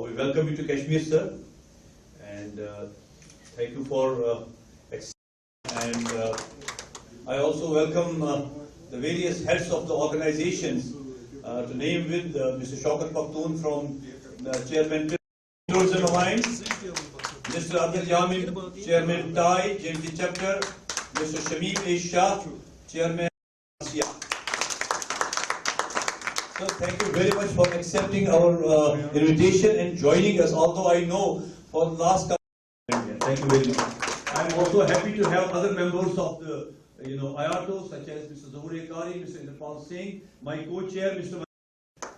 We welcome you to Kashmir, sir, and thank you for and I also welcome the various heads of the organizations, to name with Mr. Shaukat Pakhtoon from the Chairman Tourism Alliance, Mr. Adil Yamin, Chairman TAI, JMT Chapter, Mr. Shamim A. Shah, Chairman ASEA. So thank you very much for accepting our invitation and joining us, although I know for the last couple of years. Thank you very much. I'm also happy to have other members of the IATO, such as Mr. Zohre Kari, Mr. Inderpal Singh, my co-chair, Mr.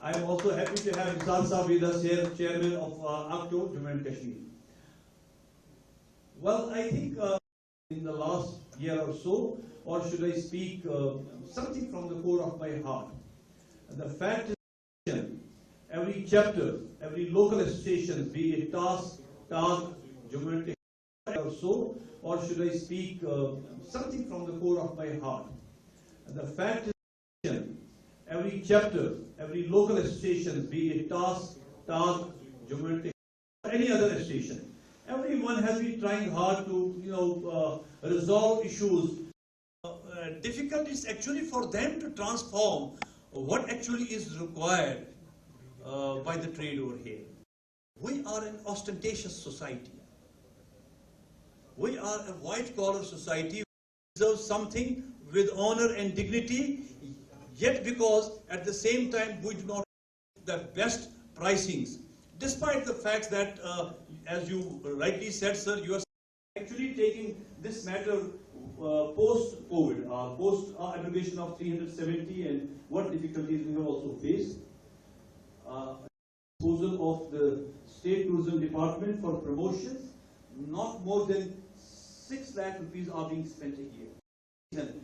I'm also happy to have Misal Saab with us here, Chairman of ACTO, Jammu and Kashmir. Well, I think in the last year or so, or should I speak something from the core of my heart, the fact is every chapter, every local association, be it TAS, TAG, Jammu and Kashmir or so, or should I speak something from the core of my heart, the fact is every chapter, every local association, be it TAS, TAG, Jammu and Kashmir, or any other association, everyone has been trying hard to resolve issues. Difficulties actually for them to transform what actually is required by the trade over here. We are an ostentatious society. We are a white-collar society. We deserve something with honor and dignity, yet because at the same time we do not have the best pricings. Despite the fact that, as you rightly said, sir, you are actually taking this matter post-COVID, post-abrogation of 370, and what difficulties we have also faced. Proposal of the State Tourism Department for promotions, not more than 6 lakh rupees are being spent a year.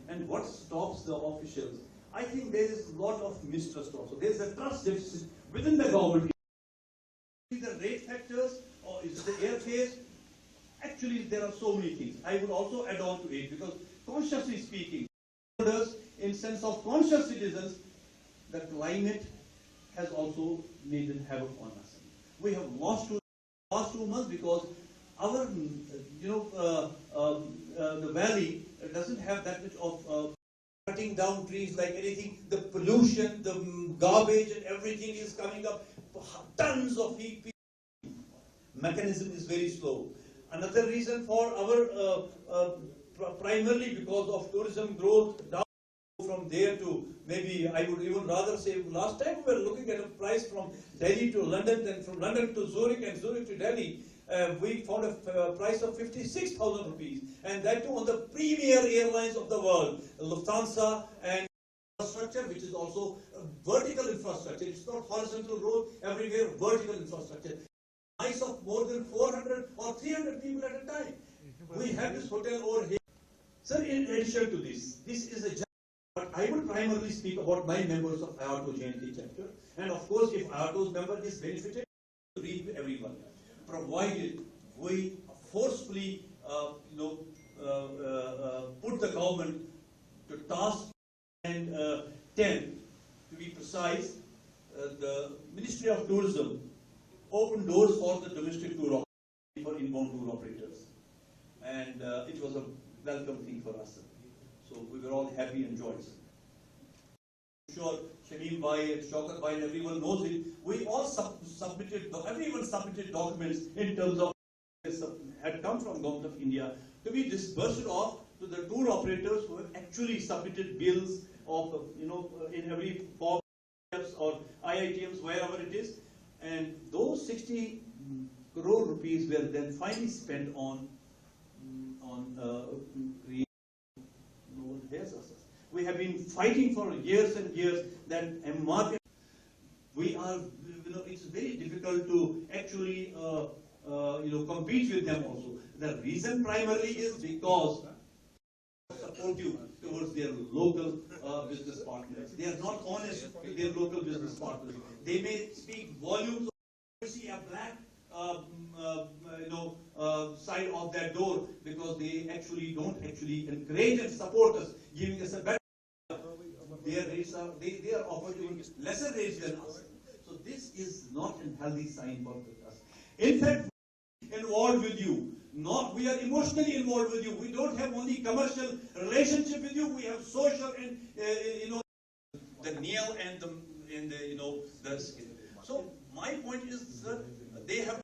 And what stops the officials? I think there is a lot of mistrust also. There is a trust deficit within the government. The rate factors, or is it the airfares? Actually, there are so many things. I would also add on to it, because consciously speaking, in sense of conscious citizens, the climate has also made it havoc on us. We have lost the last 2 months because our, the valley doesn't have that much of cutting down trees like anything. The pollution, the garbage and everything is coming up. Tons of heat. Mechanism is very slow. Another reason for our, primarily because of tourism growth, down from there to maybe, I would even rather say, last time we were looking at a price from Delhi to London, then from London to Zurich and Zurich to Delhi. We found a price of 56,000 rupees, and that too on the premier airlines of the world, Lufthansa and infrastructure, which is also vertical infrastructure. It's not horizontal road everywhere, vertical infrastructure. Price of more than 400 or 300 people at a time. We have this hotel over here. Sir, in addition to this is a. But I will primarily speak about my members of IATO JNT chapter, and of course, if IATO's member is benefited, to read to everyone, provided we forcefully, put the government to task and 10, to be precise, the Ministry of Tourism opened doors for the domestic tour operators, for inbound tour operators, and it was a welcome thing for us. So we were all happy and joyous. I'm sure Shamim Bhai and Shaukat Bhai and everyone knows it. We all everyone submitted documents in terms of had come from Government of India to be disbursed off to the tour operators who have actually submitted bills of in every form or IITMs, wherever it is, and those 60 crore rupees were then finally spent on we have been fighting for years and years that a market. We are, it's very difficult to actually, compete with them also. The reason primarily is because supportive towards their local business partners. They are not honest with their local business partners. They may speak volumes. See a black side of that door because they actually don't actually encourage and support us, giving us a better. Their rates are they are offered even lesser rates than us. So this is not a healthy sign for us. In fact, involved with you. Not we are emotionally involved with you. We don't have only commercial relationship with you. We have social and the nail and the skin. So my point is, sir, they have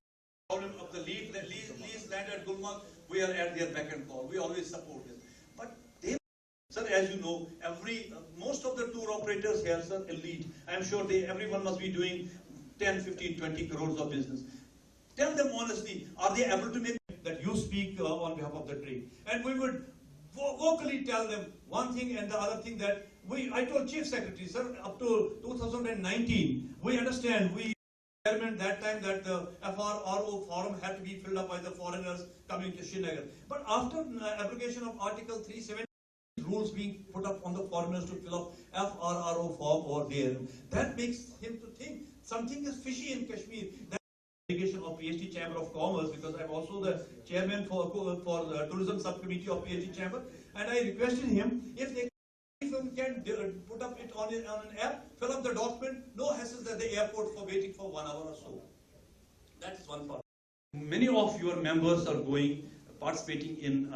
problem of the lease land at Gulmarg. We are at their beck and call. We always support it. But they, sir, as you know, most of the tour operators here, sir, elite. I'm sure everyone must be doing 10, 15, 20 crores of business. Tell them honestly, are they able to make that you speak on behalf of the trade? And we would vocally tell them one thing and the other thing that I told Chief Secretary, sir, up to 2019, we understand, that time that the FRRO forum had to be filled up by the foreigners coming to Srinagar. But after application of Article 370, rules being put up on the foreigners to fill up FRRO form over there, that makes him to think something is fishy in Kashmir. Delegation of PhD Chamber of Commerce, because I'm also the chairman for the tourism subcommittee of PhD Chamber, and I requested him if they can put up it on an app, fill up the document, no hassles at the airport for waiting for 1 hour or so. That is one part. Many of your members are participating in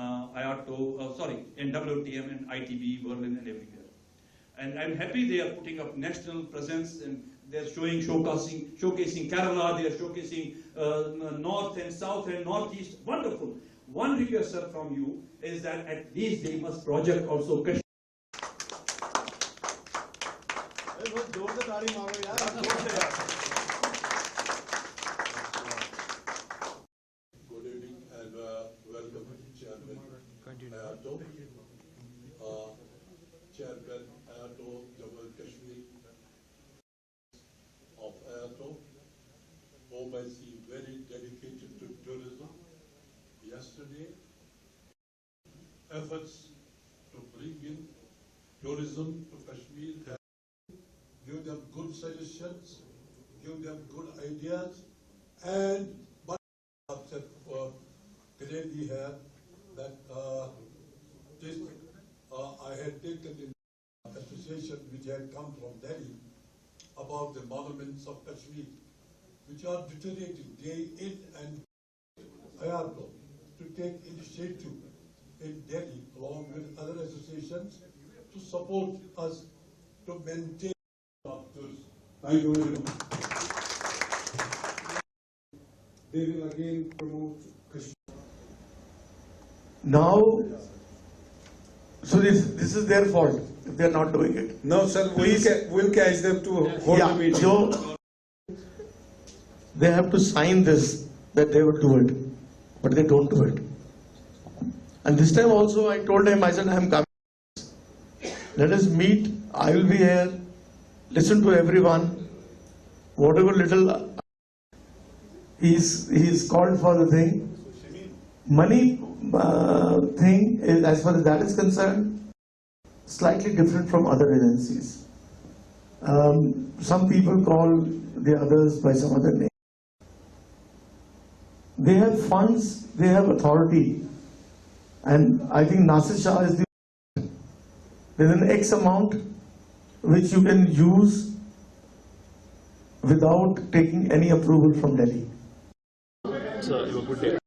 in WTM and ITB, Berlin and everywhere. And I'm happy they are putting up national presence and they're showcasing Kerala, they are showcasing North and South and Northeast. Wonderful. One request, sir, from you is that at least they must project also Kashmir. Good evening and welcome, Chairman Hayato, Chairman Hayato, Jammu Kashmir of Hayato, whom I see very dedicated to tourism. Yesterday, efforts to bring in tourism to Kashmir, give them good suggestions, give them good ideas, and said clearly here that I had taken in association which had come from Delhi about the monuments of Kashmir, which are deteriorating day in and out, to take initiative in Delhi along with other associations to support us to maintain doctors. Thank you very much. They will again promote Kashmir. Now, so this is their fault if they are not doing it. No, sir, we'll catch them to hold the meeting. So they have to sign this that they will do it, but they don't do it. And this time also I told him, I said, I am coming. Let us meet. I will be here. Listen to everyone. Whatever little he's called for the thing. Money thing is, as far as that is concerned, slightly different from other agencies. Some people call the others by some other name. They have funds, they have authority, and I think Nasir Shah is there's an X amount which you can use without taking any approval from Delhi. Sir, you have a good day.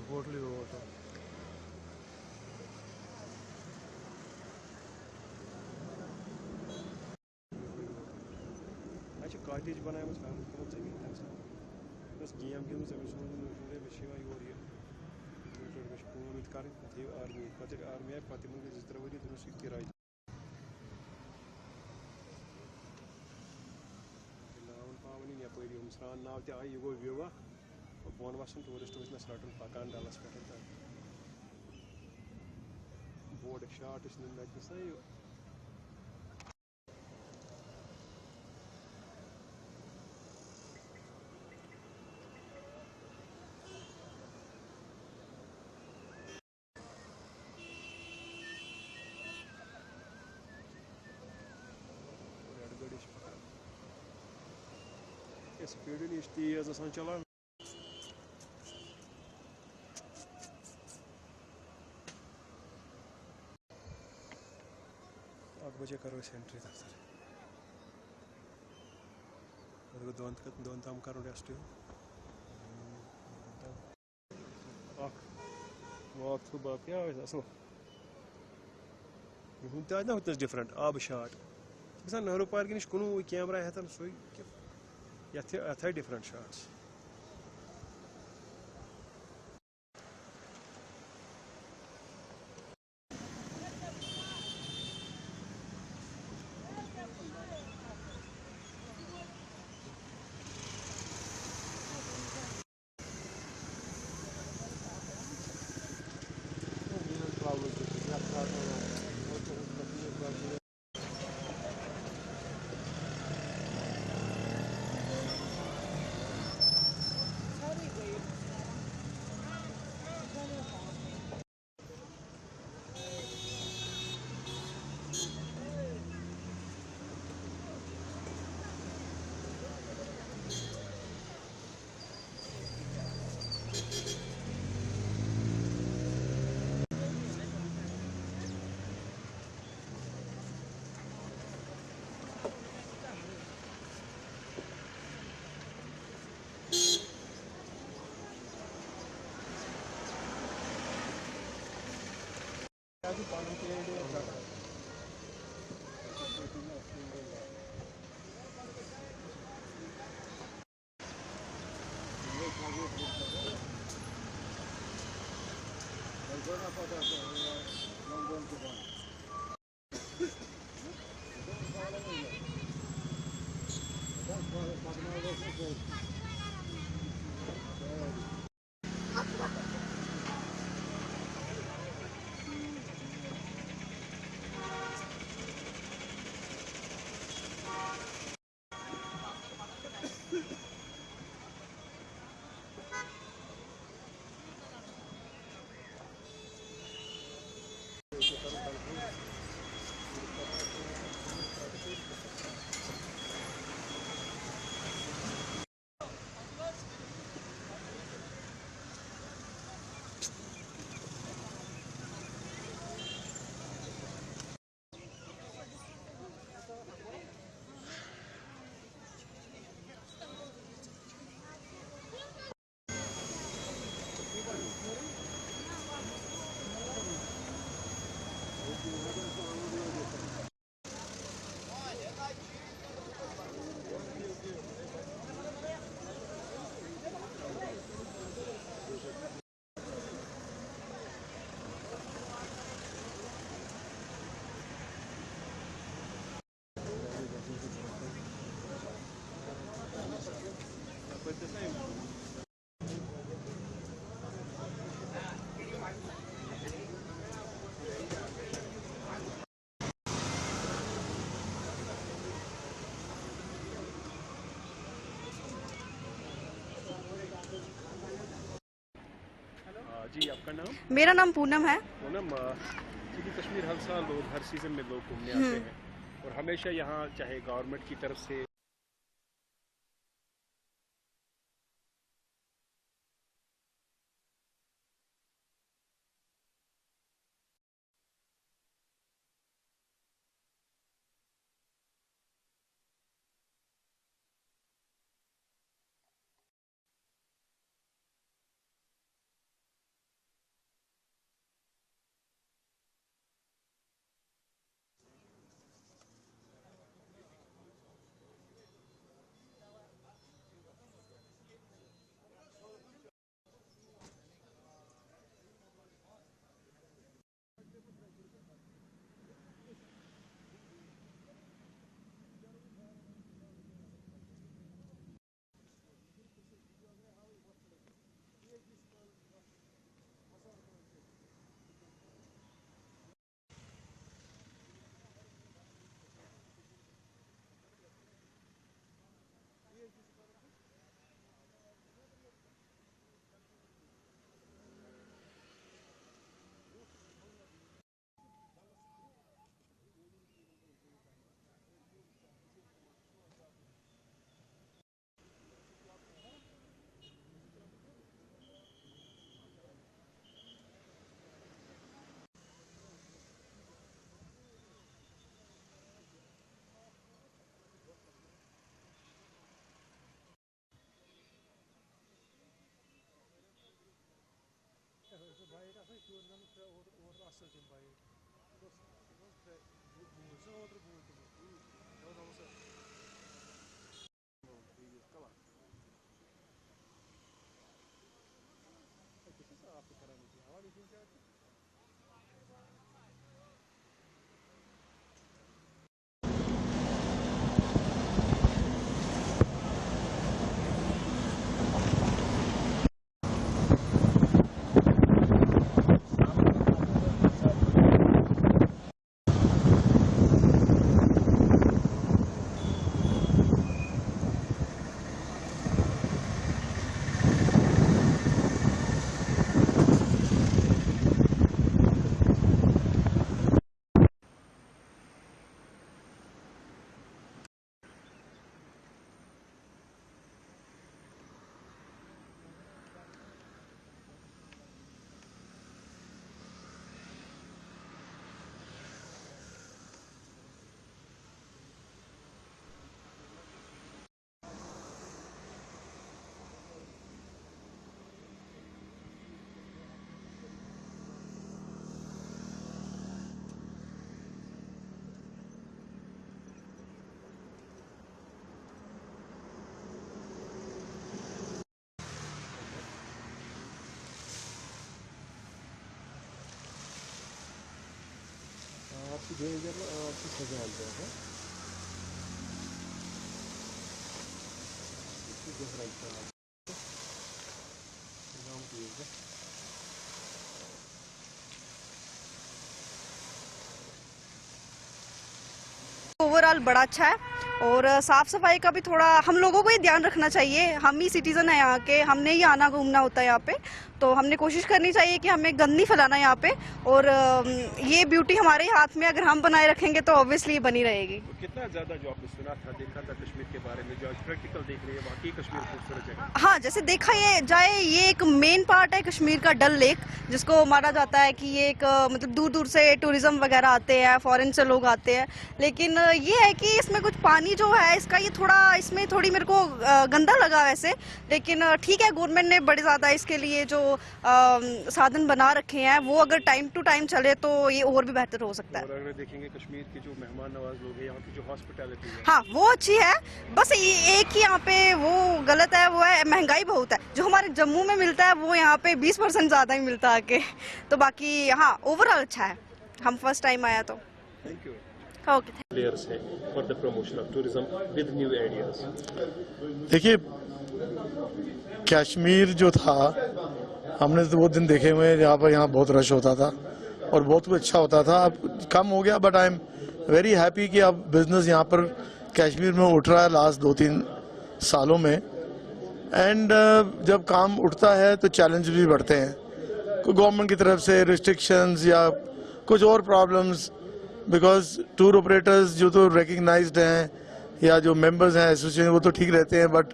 Hotel ही होता अच्छा cottage बनाया ज़मीन बस game गिंद Shiva your ये कून कर army पे army आए पे 2-3 वरी दोनों किराए नावन पावन यप स्रान नाव त आई गो व्यू बोन वसन टूरिस्ट वस रटन पकान डलस पे बोर्ड शाट सा स्पीड तेज आसान चलान बजे करो एंट्री दफ्तर दोन तम करो रेस्ट वॉक थ्रू बाकी असल ना होतस डिफरेंट आब शाट गसान नेहरू पार्क नश कुन कैमरा हेतन सो यथ डिफरेंट शाट्स जी आपका नाम? मेरा नाम पूनम है। पूनम, क्योंकि कश्मीर हर साल लोग हर सीज़न में लोग घूमने आते हैं और हमेशा यहाँ चाहे गवर्नमेंट की तरफ से आपकी 2008 से सजा है ओवरऑल बड़ा अच्छा है और साफ सफाई का भी थोड़ा हम लोगों को ही ध्यान रखना चाहिए। हम ही सिटीजन है यहाँ के, हमने ही आना घूमना होता है यहाँ पे, तो हमने कोशिश करनी चाहिए कि हमें गंद नहीं फैलाना यहाँ पे। और ये ब्यूटी हमारे ही हाथ में, अगर हम बनाए रखेंगे तो ऑब्वियसली बनी रहेगी। तो कितना ज़्यादा जो आपने सुना था देखा था कश्मीर के बारे में, जो आज प्रैक्टिकल देख रही है वाकई कश्मीर खूबसूरत जगह? हाँ, जैसे देखा ये जाए ये एक मेन पार्ट है कश्मीर का, डल लेक, जिसको माना जाता है कि ये एक मतलब दूर दूर से टूरिज्म वगैरह आते हैं, फॉरेन से लोग आते हैं। लेकिन ये है कि इसमें कुछ पानी जो है इसका ये थोड़ा, इसमें थोड़ी मेरे को गंदा लगा वैसे। लेकिन ठीक है, गवर्नमेंट ने बड़े ज़्यादा इसके लिए जो साधन बना रखे हैं, वो अगर टाइम टू टाइम चले तो ये और भी बेहतर हो सकता है। और अगर देखेंगे कश्मीर के जो मेहमान नवाज लोग हैं, यहाँ की जो हॉस्पिटैलिटी है, हाँ वो अच्छी है, बस एक ही यहाँ पे वो गलत है, वो है महंगाई बहुत है। जो हमारे जम्मू में मिलता है वो यहाँ पे 20% ज़्यादा ही मिलता है आके। तो बाकी हाँ ओवरऑल अच्छा है, हम फर्स्ट टाइम आया तो। Thank you. ओके। प्लेयर्स है for the promotion of tourism with new ideas. देखिए, कश्मीर जो था, हमने तो वो दिन देखे हुए हैं जहाँ पर यहाँ बहुत रश होता था और बहुत कुछ अच्छा होता था। अब कम हो गया, but I am very happy कि अब बिजनेस यहाँ पर कश्मीर में उठ रहा है लास्ट 2-3 सालों में। एंड जब काम उठता है तो चैलेंज भी बढ़ते हैं। गवर्नमेंट की तरफ से रिस्ट्रिक्शंस या कुछ और प्रॉब्लम्स, बिकॉज टूर ऑपरेटर्स जो तो रिकग्नाइज्ड हैं या जो मेंबर्स हैं एसोसिएशन वो तो ठीक रहते हैं, बट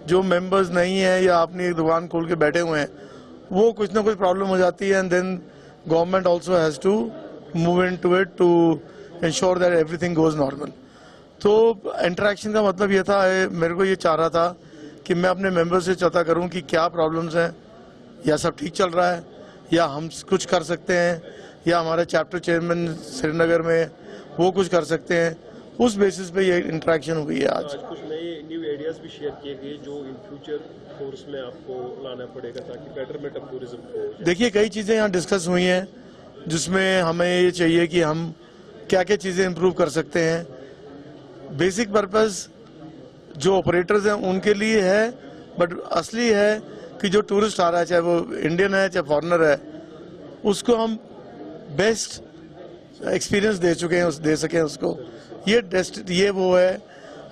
जो मेंबर्स नहीं हैं या अपनी एक दुकान खोल के बैठे हुए हैं वो कुछ ना कुछ प्रॉब्लम हो जाती है, and then government also has to move into it to ensure that everything goes normal. तो इंटरेक्शन का मतलब ये था, मेरे को ये चाह रहा था कि मैं अपने मेंबर से चर्चा करूं कि क्या प्रॉब्लम्स हैं, या सब ठीक चल रहा है, या हम कुछ कर सकते हैं, या हमारे चैप्टर चेयरमैन श्रीनगर में वो कुछ कर सकते हैं। उस बेसिस पे ये इंटरेक्शन हुई है आज। कुछ नए न्यू आइडियाज भी शेयर किए गए जो इन फ्यूचर कोर्स में आपको लाना पड़ेगा ताकि बेटरमेंट ऑफ टूरिज्म हो। देखिए, कई चीजें यहाँ डिस्कस हुई हैं जिसमें हमें ये चाहिए कि हम क्या क्या चीजें इंप्रूव कर सकते हैं। बेसिक पर्पस जो ऑपरेटर्स हैं उनके लिए है, बट असली है कि जो टूरिस्ट आ रहा है, चाहे वो इंडियन है चाहे फॉरेनर है, उसको हम बेस्ट एक्सपीरियंस दे चुके हैं, दे सकें उसको। ये वो है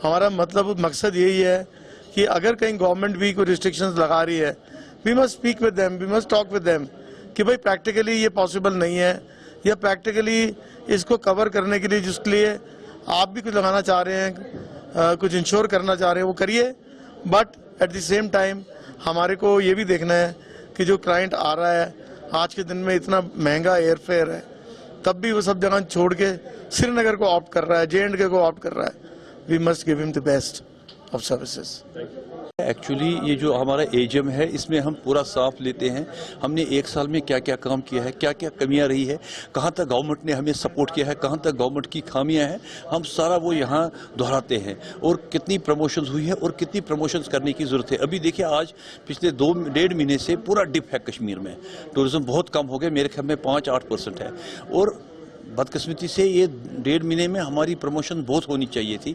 हमारा मतलब, मकसद यही है कि अगर कहीं गवर्नमेंट भी कोई रिस्ट्रिक्शंस लगा रही है, we must speak with them, we must talk with them कि भाई प्रैक्टिकली ये पॉसिबल नहीं है, या प्रैक्टिकली इसको कवर करने के लिए जिसके लिए आप भी कुछ लगाना चाह रहे हैं, कुछ इंश्योर करना चाह रहे हैं, वो करिए। But at the same time हमारे को ये भी देखना है कि जो क्लाइंट आ रहा है, आज के दिन में इतना महंगा एयर फेयर है, तब भी वो सब जगह छोड़ के श्रीनगर को ऑप्ट कर रहा है, JNK को ऑप्ट कर रहा है। We must give him the best of services. Actually ये जो हमारा एजीएम है इसमें हम पूरा साफ लेते हैं, हमने एक साल में क्या क्या काम किया है, क्या क्या कमियां रही है, कहां तक गवर्नमेंट ने हमें सपोर्ट किया है, कहां तक गवर्नमेंट की खामियां हैं, हम सारा वो यहाँ दोहराते हैं। और कितनी प्रमोशंस हुई है और कितनी प्रमोशंस करने की जरूरत है। अभी देखिए, आज पिछले 2-1.5 महीने से पूरा डिप है कश्मीर में, टूरिज्म बहुत कम हो गया, मेरे ख्याल में 5-8% है। और बदकिस्मती से ये 1.5 महीने में हमारी प्रमोशन बहुत होनी चाहिए थी,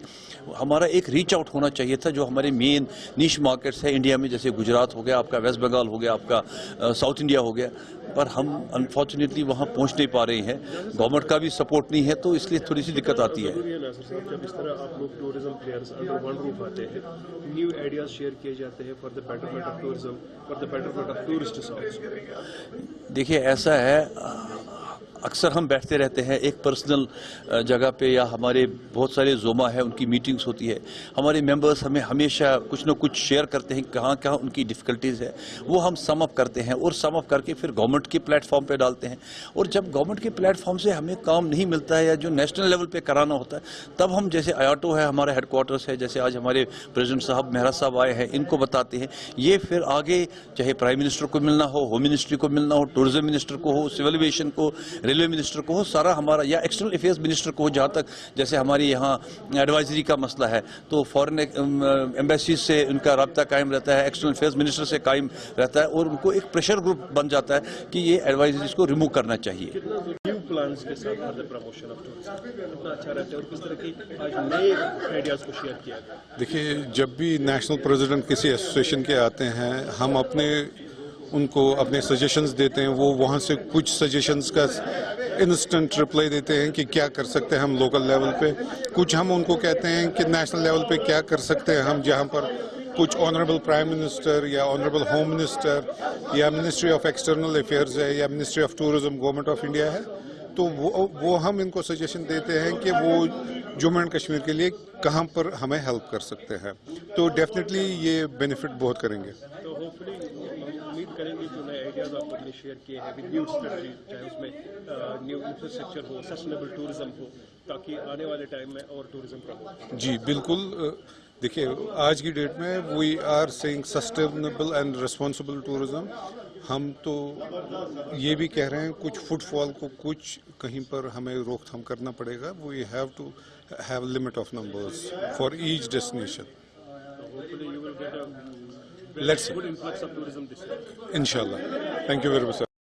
हमारा एक रीच आउट होना चाहिए था जो हमारे मेन निश मार्केट्स है इंडिया में, जैसे गुजरात हो गया, आपका वेस्ट बंगाल हो गया, आपका साउथ इंडिया हो गया, पर हम अनफॉर्चुनेटली वहाँ पहुँच नहीं पा रहे हैं, गवर्नमेंट का भी सपोर्ट नहीं है, तो इसलिए थोड़ी सी दिक्कत आती है। जब इस तरह आप लोग tourism players under one roof आते हैं, न्यू आइडियाज शेयर किए जाते हैं for the betterment of tourism, for the betterment of tourists also. देखिए, ऐसा है, अक्सर हम बैठते रहते हैं एक पर्सनल जगह पे, या हमारे बहुत सारे जोमा है उनकी मीटिंग्स होती है, हमारे मेंबर्स हमें हमेशा कुछ न कुछ शेयर करते हैं कहाँ कहाँ उनकी डिफ़िकल्टीज़ है, वो हम सम अप करते हैं और सम अप करके फिर गवर्नमेंट के प्लेटफॉर्म पे डालते हैं। और जब गवर्नमेंट के प्लेटफॉर्म से हमें काम नहीं मिलता है या जो नेशनल लेवल पे कराना होता है, तब हम जैसे आयाटो है हमारा हेडक्वार्टर्स है, जैसे आज हमारे प्रेसिडेंट साहब मेहरा साहब आए हैं, इनको बताते हैं। ये फिर आगे चाहे प्राइम मिनिस्टर को मिलना हो, होम मिनिस्ट्री को मिलना हो, टूरिज्म मिनिस्टर को हो, सिविल एविएशन को, रेलवे मिनिस्टर को हो, सारा हमारा, या एक्सटर्नल अफेयर्स मिनिस्टर को हो, जहाँ तक जैसे हमारे यहाँ एडवाइजरी का मसला है तो फॉरेन एम्बेसीज से उनका रब्ता कायम रहता है, एक्सटर्नल अफेयर्स मिनिस्टर से कायम रहता है, और उनको एक प्रेशर ग्रुप बन जाता है कि ये एडवाइजरीज को रिमूव करना चाहिए। न्यू प्लान्स के साथ for the promotion of tourism कितना अच्छा रहता है और किस तरह की आज नए आइडियाज को शेयर किया गया। देखिए, जब भी नेशनल प्रेसिडेंट किसी एसोसिएशन के आते हैं, हम उनको अपने सजेशंस देते हैं, वो वहाँ से कुछ सजेशंस का इंस्टेंट रिप्लाई देते हैं कि क्या कर सकते हैं हम लोकल लेवल पे, कुछ हम उनको कहते हैं कि नेशनल लेवल पे क्या कर सकते हैं हम, जहाँ पर कुछ ऑनरेबल प्राइम मिनिस्टर या ऑनरेबल होम मिनिस्टर या मिनिस्ट्री ऑफ एक्सटर्नल अफेयर्स है या ministry of tourism government of India है, तो वो हम इनको सजेशन देते हैं कि वो जम्मू एंड कश्मीर के लिए कहाँ पर हमें हेल्प कर सकते हैं। तो डेफिनेटली ये बेनिफिट बहुत करेंगे। तो होपफुली उम्मीद करेंगे जो नए आइडियाज आप लोगों ने शेयर किए हैं विद न्यू स्ट्रेटजी, चाहे उसमें न्यू इंफ्रास्ट्रक्चर हो, सस्टेनेबल टूरिज्म हो, ताकि आने वाले टाइम में और टूरिज्म प्रमोट। जी बिल्कुल, देखिए, आज की डेट में we are saying sustainable and responsible tourism. हम तो ये भी कह रहे हैं कुछ फुटफॉल को कुछ कहीं पर हमें रोकथाम करना पड़ेगा। We have to have limit of numbers for each destination. Hopefully you will get a Let's good influx of tourism this year. Inshallah. Thank you very much, sir.